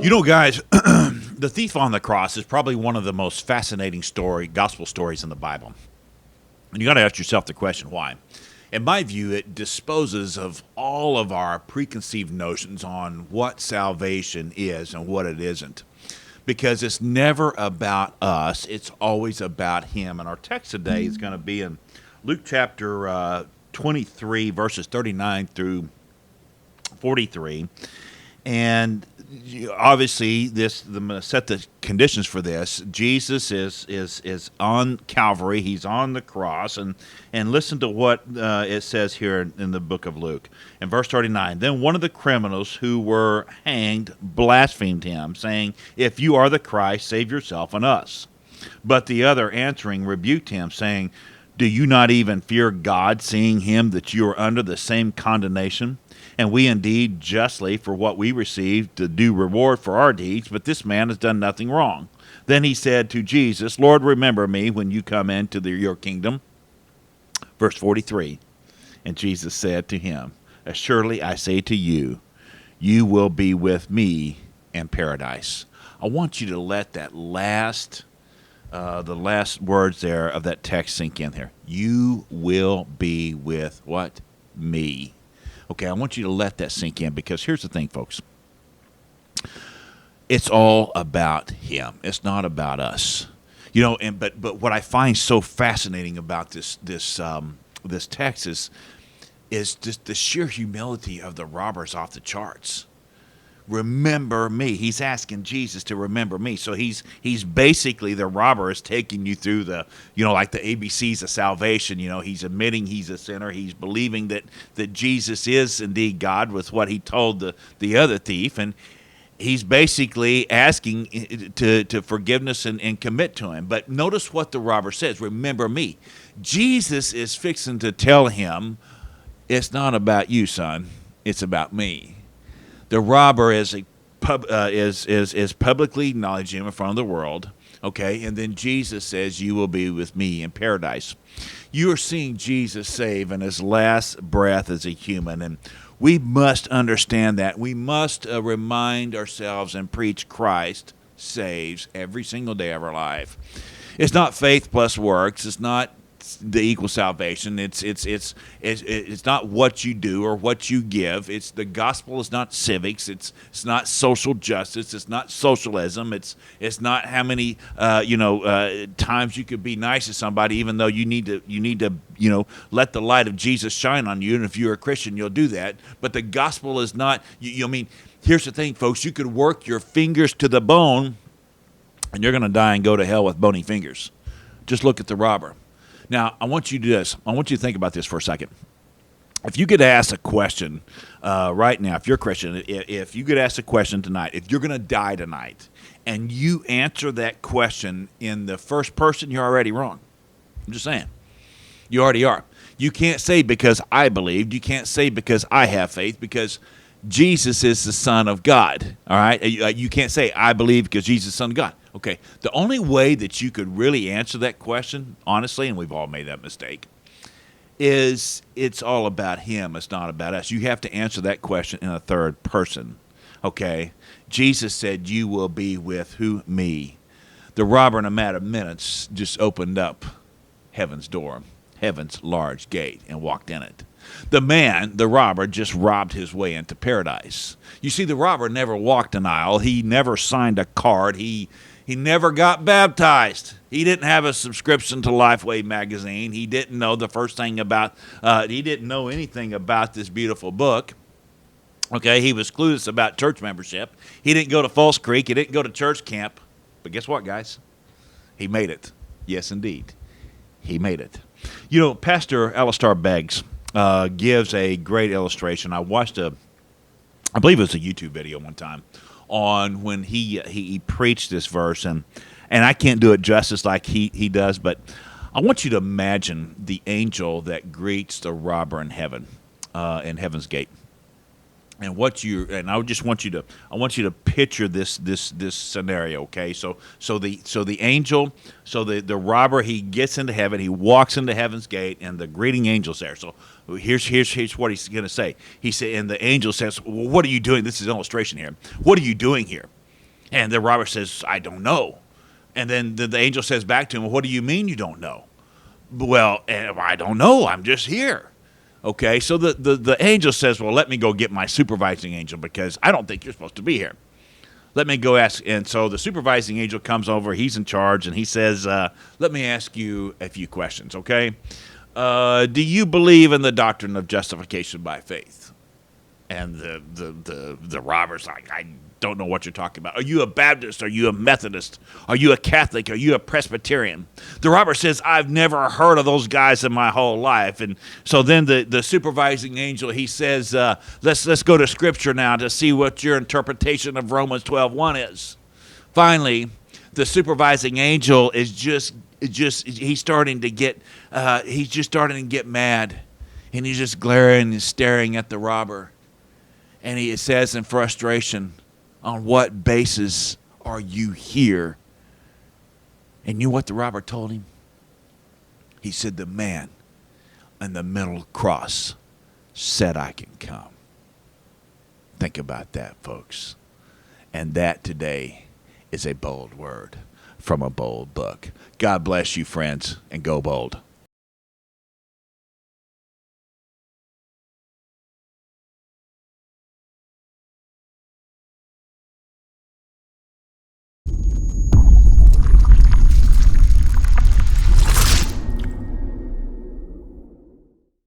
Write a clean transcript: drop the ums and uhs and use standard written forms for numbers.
You know, guys, the thief on the cross is probably one of the most fascinating gospel stories in the Bible. And you got to ask yourself the question, why? In my view, it disposes of all of our preconceived notions on what salvation is and what it isn't. Because it's never about us, it's always about him. And our text today is going to be in Luke chapter 23, verses 39 through 43. And obviously, I'm going to set the conditions for this. Jesus is on Calvary. He's on the cross. And listen to what it says here in the book of Luke. In verse 39, then one of the criminals who were hanged blasphemed him, saying, "If you are the Christ, save yourself and us." But the other answering rebuked him, saying, "Do you not even fear God, seeing him that you are under the same condemnation? And we indeed justly for what we received the due reward for our deeds, but this man has done nothing wrong." Then he said to Jesus, "Lord, remember me when you come into your kingdom." Verse 43, and Jesus said to him, "Assuredly I say to you, you will be with me in paradise." I want you to let that the last words there of that text sink in there. You will be with what? Me. Okay, I want you to let that sink in, because here's the thing, folks. It's all about him. It's not about us. You know, but what I find so fascinating about this text is just the sheer humility of the robbers off the charts. Remember me. He's asking Jesus to remember me. So he's basically, the robber is taking you through like the ABCs of salvation. You know, he's admitting he's a sinner. He's believing that Jesus is indeed God with what he told the other thief. And he's basically asking to forgiveness and commit to him. But notice what the robber says, remember me. Jesus is fixing to tell him, it's not about you, son. It's about me. The robber is publicly acknowledging him in front of the world, okay? And then Jesus says, "You will be with me in paradise." You are seeing Jesus save in his last breath as a human, and we must understand that. We must remind ourselves and preach Christ saves every single day of our life. It's not faith plus works. It's not the equal salvation. It's not what you do or what you give. It's the gospel is not civics. It's not social justice. It's not socialism. It's not how many times you could be nice to somebody, even though you need to let the light of Jesus shine on you. And if you're a Christian, you'll do that. But the gospel is not. Here's the thing, folks. You could work your fingers to the bone, and you're going to die and go to hell with bony fingers. Just look at the robber. Now, I want you to do this. I want you to think about this for a second. If you could ask a question right now, if you're a Christian, if you could ask a question tonight, if you're going to die tonight, and you answer that question in the first person, you're already wrong. I'm just saying. You already are. You can't say because I believed. You can't say because I have faith, because Jesus is the Son of God. All right? You can't say I believe because Jesus is the Son of God. Okay, the only way that you could really answer that question, honestly, and we've all made that mistake, is it's all about him. It's not about us. You have to answer that question in a third person, okay? Jesus said, "You will be with who? Me." The robber, in a matter of minutes, just opened up heaven's door, heaven's large gate, and walked in it. The robber, just robbed his way into paradise. You see, the robber never walked an aisle. He never signed a card. He never got baptized. He didn't have a subscription to Lifeway magazine. He didn't know he didn't know anything about this beautiful book. Okay, he was clueless about church membership. He didn't go to False Creek. He didn't go to church camp. But guess what, guys? He made it. Yes, indeed. He made it. You know, Pastor Alistair Beggs gives a great illustration. I believe it was a YouTube video one time, on when he preached this verse, and I can't do it justice like he does, but I want you to imagine the angel that greets the robber in heaven, in heaven's gate. And I just want you to picture this scenario, okay? So the angel, the robber, he gets into heaven, he walks into heaven's gate, and the greeting angel's there. So here's what he's going to say. He said, and the angel says, "Well, what are you doing?" This is an illustration here. "What are you doing here?" And the robber says, I don't know. And then the angel says back to him, well, what do you mean you don't know? Well, I don't know. I'm just here. Okay, so the angel says, well, let me go get my supervising angel because I don't think you're supposed to be here. Let me go ask. And so the supervising angel comes over. He's in charge, and he says, let me ask you a few questions, okay? Do you believe in the doctrine of justification by faith? And the robber's like, I don't know what you're talking about. Are you a Baptist? Are you a Methodist? Are you a Catholic? Are you a Presbyterian? The robber says, I've never heard of those guys in my whole life. And so then the supervising angel, he says, let's go to Scripture now to see what your interpretation of Romans 12:1 is. Finally, the supervising angel is he's starting to get mad, and he's just glaring and staring at the robber. And he says in frustration, on what basis are you here? And you know what the robber told him? He said, the man on the middle cross said I can come. Think about that, folks. And that today is a bold word from a bold book. God bless you, friends, and go bold.